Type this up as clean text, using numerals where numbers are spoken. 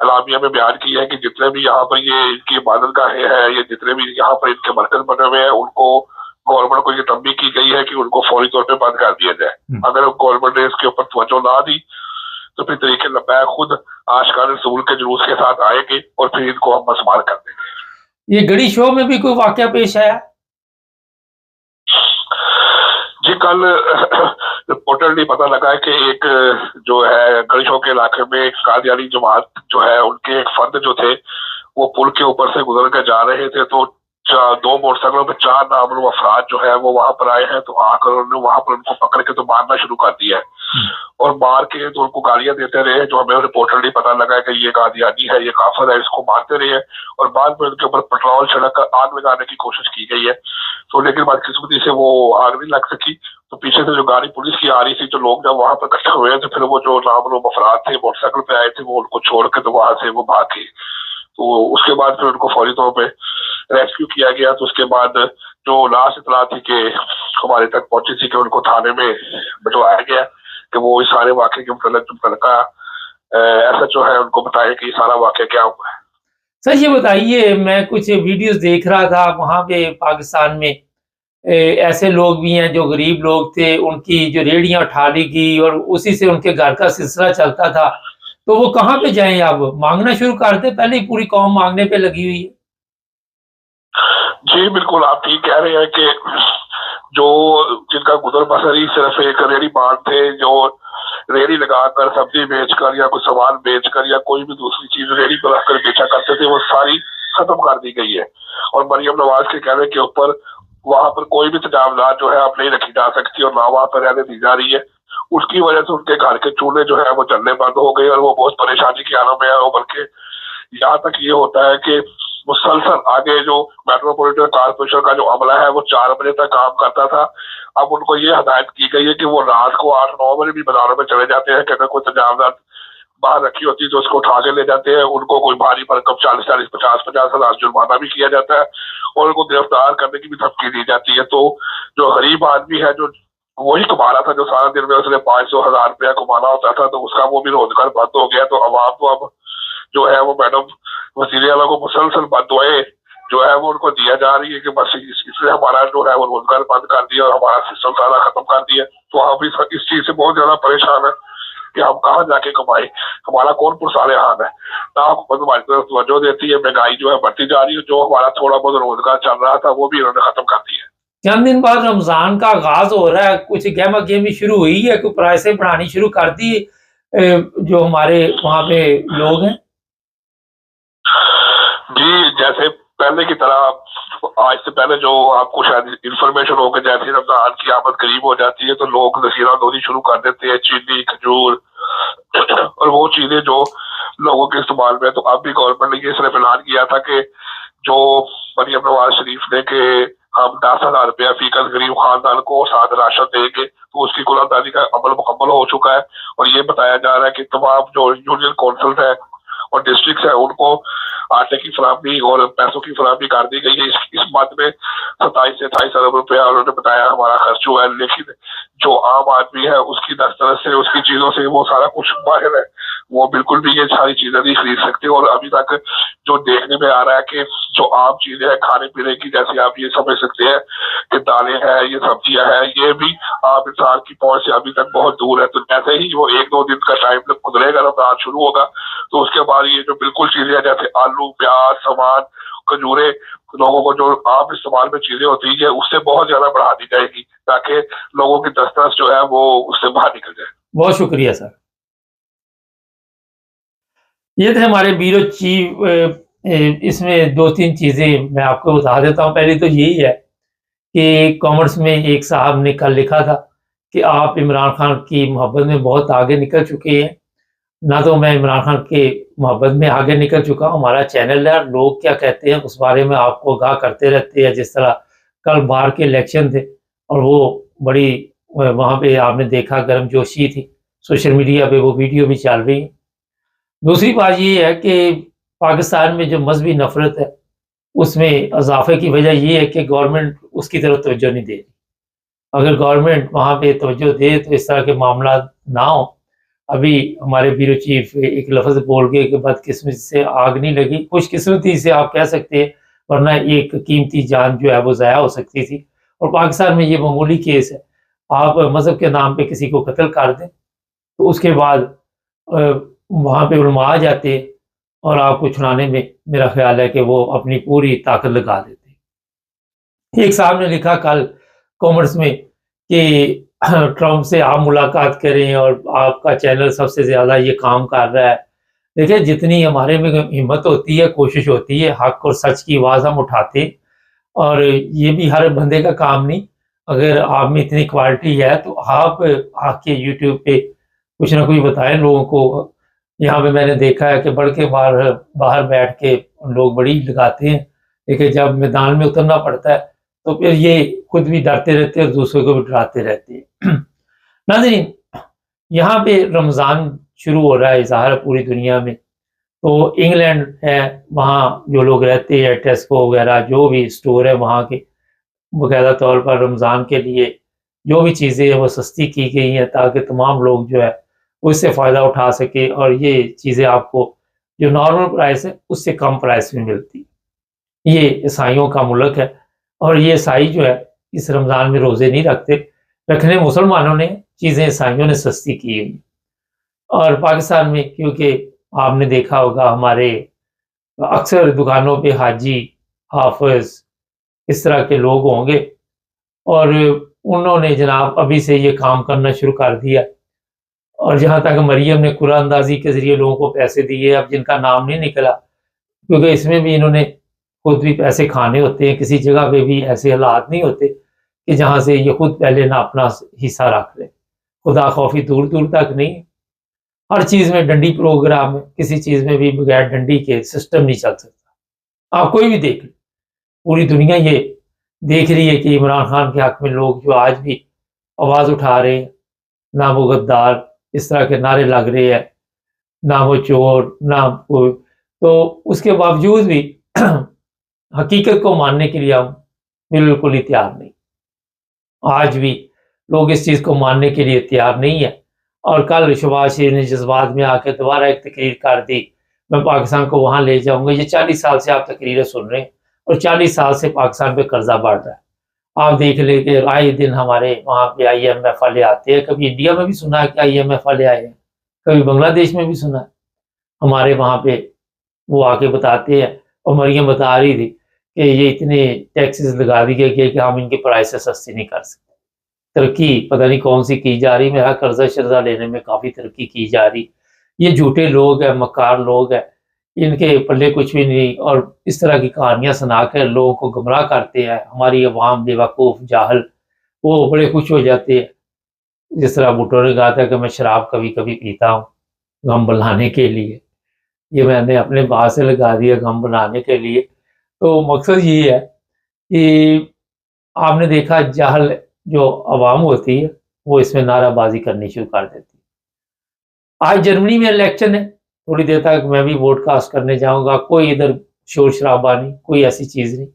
اعلامیہ میں بیان کیا ہے کہ جتنے بھی یہاں پر یہ ان کی عبادت گاہیں ہیں یا جتنے بھی یہاں پر ان کے مرکز بنے ہوئے ہیں، ان کو گورنمنٹ کو یہ تنبیہ کی گئی ہے کہ ان کو فوری طور پہ بند کر دیا جائے۔ اگر گورنمنٹ نے اس کے اوپر توجہ نہ دی تو پھر طریق لبیک خود آشکار رسول کے جلوس کے ساتھ آئے گے اور پھر ان کو ہم مسمار کر دیں گے۔ یہ گڑی شو میں بھی کوئی واقعہ پیش آیا؟ جی، کل رپورٹرلی پتہ لگا ہے کہ ایک جو ہے گڑی شو کے علاقے میں ایک قادیانی جماعت جو ہے ان کے ایک فرد جو تھے وہ پل کے اوپر سے گزر کے جا رہے تھے، تو 2 موٹر سائیکلوں پہ 4 نامعلوم افراد جو ہے وہ وہاں پر آئے ہیں، تو آ کر انہوں نے وہاں پر ان کو پکڑ کے تو مارنا شروع کر دیا ہے اور مار کے تو ان کو گالیاں دیتے رہے، جو ہمیں رپورٹرلی پتہ لگا ہے کہ یہ قادیانی ہے، یہ کافر ہے، اس کو مارتے رہے اور بعد میں ان کے اوپر پٹرول چھڑک کر آگ لگانے کی کوشش کی گئی ہے، تو لیکن بدقسمتی سے وہ آگ نہیں لگ سکی، تو پیچھے سے جو گاڑی پولیس کی آ رہی تھی تو لوگ جب وہاں پر اکٹھے ہوئے تو پھر وہ جو نامعلوم افراد تھے موٹر سائیکل پہ آئے تھے وہ ان کو چھوڑ کے تو وہاں سے وہ بھاگ گئے، تو اس کے بعد پھر ان کو فوری طور پہ ریسکیو کیا گیا، تو اس کے بعد جو لاسٹ اطلاع تھی کہ ہمارے تک پہنچی تھی کہ ان کو تھانے میں بٹھوایا گیا کہ وہ اس سارے واقعے کے متعلقہ ایس ایچ او ہے ان کو بتائے کہ یہ سارا واقعہ کیا ہوا ہے۔ سر یہ بتائیے، میں کچھ ویڈیوز دیکھ رہا تھا وہاں پہ پاکستان میں ایسے لوگ بھی ہیں جو غریب لوگ تھے، ان کی جو ریڑیاں اٹھا لی گئی اور اسی سے ان کے گھر کا سلسلہ چلتا تھا، تو وہ کہاں پہ جائیں؟ اب مانگنا شروع کر دیں؟ پہلے ہی پوری قوم مانگنے پہ لگی ہوئی ہے۔ جی بالکل، آپ ٹھیک کہہ رہے ہیں کہ جو جن کا گزر بسر ہی صرف ایک ریڑی بانٹ تھے، جو ریڑی لگا کر سبزی بیچ کر یا کوئی سامان بیچ کر یا کوئی بھی دوسری چیز ریڑی پر رکھ کر بیچا کرتے تھے، وہ ساری ختم کر دی گئی ہے، اور مریم نواز کے کہنے کے اوپر وہاں پر کوئی بھی تجاوزات جو ہے اب نہیں رکھی جا سکتی اور نہ وہاں پر رہنے دی جا رہی ہے۔ اس کی وجہ سے ان کے گھر کے چولہے جو ہے وہ چلنے بند ہو گئے اور وہ بہت پریشانی کی حالت میں ہے، اور بلکہ یہاں تک یہ ہوتا ہے کہ مسلسل آگے جو میٹروپولیٹن کارپوریشن کا جو عملہ ہے وہ 4 بجے تک کام کرتا تھا، اب ان کو یہ ہدایت کی گئی ہے کہ وہ رات کو 8-9 بجے بھی بازاروں میں چلے جاتے ہیں کہ اگر کوئی تجاوزات باہر رکھی ہوتی تو اس کو اٹھا کے لے جاتے ہیں، ان کو کوئی بھاری بھرکم 40-50 ہزار جرمانہ بھی کیا جاتا ہے اور ان کو گرفتار کرنے کی بھی دھمکی دی جاتی ہے۔ تو جو غریب آدمی ہے جو وہی کما رہا تھا، جو سارا دن میں اس نے 500,000 روپیہ کمانا ہوتا تھا، تو اس کا وہ بھی روزگار بند ہو گیا، تو عوام تو اب جو ہے وہ میڈم وزیر اعلیٰ کو مسلسل بددعائیں جو ہے وہ ان کو دیا جا رہی ہے کہ بس اس نے ہمارا جو ہے وہ روزگار بند کر دیا اور ہمارا سسٹم سارا ختم کر دیا، تو ہم اس چیز سے بہت زیادہ پریشان ہیں کہ ہم کہاں جا کے کمائیں، ہمارا کون پرسارے حال ہے، نہ حکومت ہماری طرف توجہ دیتی ہے، مہنگائی جو ہے بڑھتی جا رہی ہے، جو ہمارا تھوڑا بہت روزگار چل رہا تھا وہ بھی انہوں نے ختم کر دیا ہے۔ چند دن بعد رمضان کا آغاز ہو رہا ہے، کچھ گہما گہمی شروع ہوئی ہے، کوئی پرائسیں بڑھانی شروع کر دی جو ہمارے وہاں پہ لوگ ہیں؟ جی، جیسے پہلے کی طرح آج سے پہلے جو آپ کو شاید انفارمیشن ہو کہ جیسے رمضان کی آمد قریب ہو جاتی ہے تو لوگ ذخیرہ دوری شروع کر دیتے ہیں، چینی، کھجور اور وہ چیزیں جو لوگوں کے استعمال میں، تو اب بھی گورنمنٹ نے یہ صرف اعلان کیا تھا کہ جو مریم نواز شریف نے کہ ہم 10,000 روپیہ فی کس غریب خاندان کو ساتھ راشن دیں گے، تو اس کی کل اندازی کا عمل مکمل ہو چکا ہے، اور یہ بتایا جا رہا ہے کہ تمام جو یونین کونسلز ہیں اور ڈسٹرکٹس ہیں ان کو آٹے کی فراہمی اور پیسوں کی فراہمی کر دی گئی ہے۔ اس مد میں 27 سے 28 ارب روپیہ انہوں نے بتایا ہمارا خرچ ہوا ہے، لیکن جو عام آدمی ہے اس کی دسترس سے، اس کی چیزوں سے وہ سارا کچھ باہر ہے، وہ بالکل بھی یہ ساری چیزیں نہیں خرید سکتے، اور ابھی تک جو دیکھنے میں آ رہا ہے کہ جو عام چیزیں ہیں کھانے پینے کی، جیسے آپ یہ سمجھ سکتے ہیں کہ دالیں ہیں، یہ سبزیاں ہیں، یہ بھی عام انسان کی پہنچ سے ابھی تک بہت دور ہے، تو جیسے ہی وہ 1-2 دن کا ٹائم گزرے گا، رمضان شروع ہوگا، تو اس کے بعد یہ جو بالکل چیزیں ہیں جیسے آلو، پیاز، سامان، کھجورے، لوگوں کو جو عام استعمال میں چیزیں ہوتی ہیں اس سے بہت زیادہ بڑھا دی جائے گی تاکہ لوگوں کی دسترس جو ہے وہ اس سے باہر نکل جائے۔ بہت شکریہ سر۔ یہ تھے ہمارے بیورو چیف۔ اس میں 2-3 چیزیں میں آپ کو بتا دیتا ہوں۔ پہلی تو یہی ہے کہ کامرس میں ایک صاحب نے کل لکھا تھا کہ آپ عمران خان کی محبت میں بہت آگے نکل چکے ہیں۔ نہ تو میں عمران خان کے محبت میں آگے نکل چکا ہوں، ہمارا چینل ہے، لوگ کیا کہتے ہیں اس بارے میں آپ کو آگاہ کرتے رہتے ہیں۔ جس طرح کل باہر کے الیکشن تھے اور وہ بڑی وہاں پہ آپ نے دیکھا گرم جوشی تھی، سوشل میڈیا پہ وہ ویڈیو بھی چل رہی ہے۔ دوسری بات یہ ہے کہ پاکستان میں جو مذہبی نفرت ہے اس میں اضافے کی وجہ یہ ہے کہ گورنمنٹ اس کی طرف توجہ نہیں دے رہی۔ اگر گورنمنٹ وہاں پہ توجہ دے تو اس طرح کے معاملات نہ ہوں، ابھی ہمارے بیورو چیف ایک لفظ بول گئے کہ بدقسمتی سے آگ نہیں لگی، خوش قسمتی سے آپ کہہ سکتے ہیں، ورنہ ایک قیمتی جان جو ہے وہ ضائع ہو سکتی تھی۔ اور پاکستان میں یہ معمولی کیس ہے، آپ مذہب کے نام پہ کسی کو قتل کر دیں تو اس کے بعد وہاں پہ علماء آ جاتے ہیں اور آپ کو چھڑانے میں میرا خیال ہے کہ وہ اپنی پوری طاقت لگا دیتے ہیں۔ ایک صاحب نے لکھا کل کامنٹس میں کہ ٹرمپ سے آپ ملاقات کریں اور آپ کا چینل سب سے زیادہ یہ کام کر رہا ہے۔ دیکھیں جتنی ہمارے میں ہمت ہوتی ہے، کوشش ہوتی ہے، حق اور سچ کی آواز ہم اٹھاتے ہیں، اور یہ بھی ہر بندے کا کام نہیں۔ اگر آپ میں اتنی کوالٹی ہے تو آپ آ کے یوٹیوب پہ کچھ نہ کچھ بتائیں لوگوں کو۔ یہاں پہ میں نے دیکھا ہے کہ بڑھ کے باہر بیٹھ کے لوگ بڑی لگاتے ہیں، لیکن جب میدان میں اترنا پڑتا ہے تو پھر یہ خود بھی ڈرتے رہتے ہیں اور دوسروں کو بھی ڈراتے رہتے ہیں۔ ناظرین، یہاں پہ رمضان شروع ہو رہا ہے، ظاہر ہے پوری دنیا میں، تو انگلینڈ ہے، وہاں جو لوگ رہتے ہیں ٹیسکو وغیرہ جو بھی اسٹور ہے وہاں کے باقاعدہ طور پر رمضان کے لیے جو بھی چیزیں ہیں وہ سستی کی گئی ہیں تاکہ تمام لوگ جو ہے وہ اس سے فائدہ اٹھا سکے، اور یہ چیزیں آپ کو جو نارمل پرائس ہے اس سے کم پرائس میں ملتی۔ یہ عیسائیوں کا ملک ہے، اور یہ عیسائی جو ہے اس رمضان میں روزے نہیں رکھتے، رکھنے مسلمانوں نے، چیزیں عیسائیوں نے سستی کی گئی۔ اور پاکستان میں کیونکہ آپ نے دیکھا ہوگا ہمارے اکثر دکانوں پہ حاجی، حافظ، اس طرح کے لوگ ہوں گے، اور انہوں نے جناب ابھی سے یہ کام کرنا شروع کر دیا۔ اور جہاں تک مریم نے قرآن اندازی کے ذریعے لوگوں کو پیسے دیے، اب جن کا نام نہیں نکلا کیونکہ اس میں بھی انہوں نے خود بھی پیسے کھانے ہوتے ہیں، کسی جگہ پہ بھی ایسے حالات نہیں ہوتے کہ جہاں سے یہ خود پہلے نہ اپنا حصہ رکھ لے۔ خدا خوفی دور دور تک نہیں، ہر چیز میں ڈنڈی پروگرام ہے، کسی چیز میں بھی بغیر ڈنڈی کے سسٹم نہیں چل سکتا۔ آپ کوئی بھی دیکھ لیں، پوری دنیا یہ دیکھ رہی ہے کہ عمران خان کے حق میں لوگ جو آج بھی آواز اٹھا رہے ہیں، نہ وہ غدار اس طرح کے نعرے لگ رہے ہیں، نہ وہ چور، نہ وہ، تو اس کے باوجود بھی حقیقت کو ماننے کے لیے ہم بالکل ہی تیار نہیں۔ آج بھی لوگ اس چیز کو ماننے کے لیے تیار نہیں ہے۔ اور کل شہباز شریف نے جذبات میں آ کے دوبارہ ایک تقریر کر دی، میں پاکستان کو وہاں لے جاؤں گا۔ یہ 40 سال سے آپ تقریریں سن رہے ہیں، اور 40 سال سے پاکستان پہ قرضہ بڑھ رہا ہے۔ آپ دیکھ لیں کہ آئے دن ہمارے وہاں پہ IMF والے آتے ہیں، کبھی انڈیا میں بھی سنا ہے کہ IMF والے آئے ہیں، کبھی بنگلہ دیش میں بھی سنا ہے، ہمارے وہاں پہ وہ آ کے بتاتے ہیں۔ اور مریم بتا رہی تھی کہ یہ اتنے ٹیکسز لگا دیے گئے کہ ہم ان کی پرائسیں سستی نہیں کر سکتے۔ ترقی پتہ نہیں کون سی کی جا رہی، میرا قرضہ شرضہ لینے میں کافی ترقی کی جا رہی۔ یہ جھوٹے لوگ ہیں، مکار لوگ ہیں، ان کے پلے کچھ بھی نہیں، اور اس طرح کی کہانیاں سنا کر لوگوں کو گمراہ کرتے ہیں۔ ہماری عوام بیوقوف جاہل وہ بڑے خوش ہو جاتے ہیں، جس طرح بھٹو نے کہا تھا کہ میں شراب کبھی کبھی پیتا ہوں غم بلانے کے لیے، یہ میں نے اپنے بات سے لگا دیا غم بلانے کے لیے۔ تو مقصد یہ ہے کہ آپ نے دیکھا جاہل جو عوام ہوتی ہے وہ اس میں نعرہ بازی کرنی شروع کر دیتی ہے۔ آج جرمنی میں الیکشن ہے، تھوڑی دیر تک میں بھی ووٹ کاسٹ کرنے جاؤں گا، کوئی ادھر شور شرابہ نہیں، کوئی ایسی چیز نہیں۔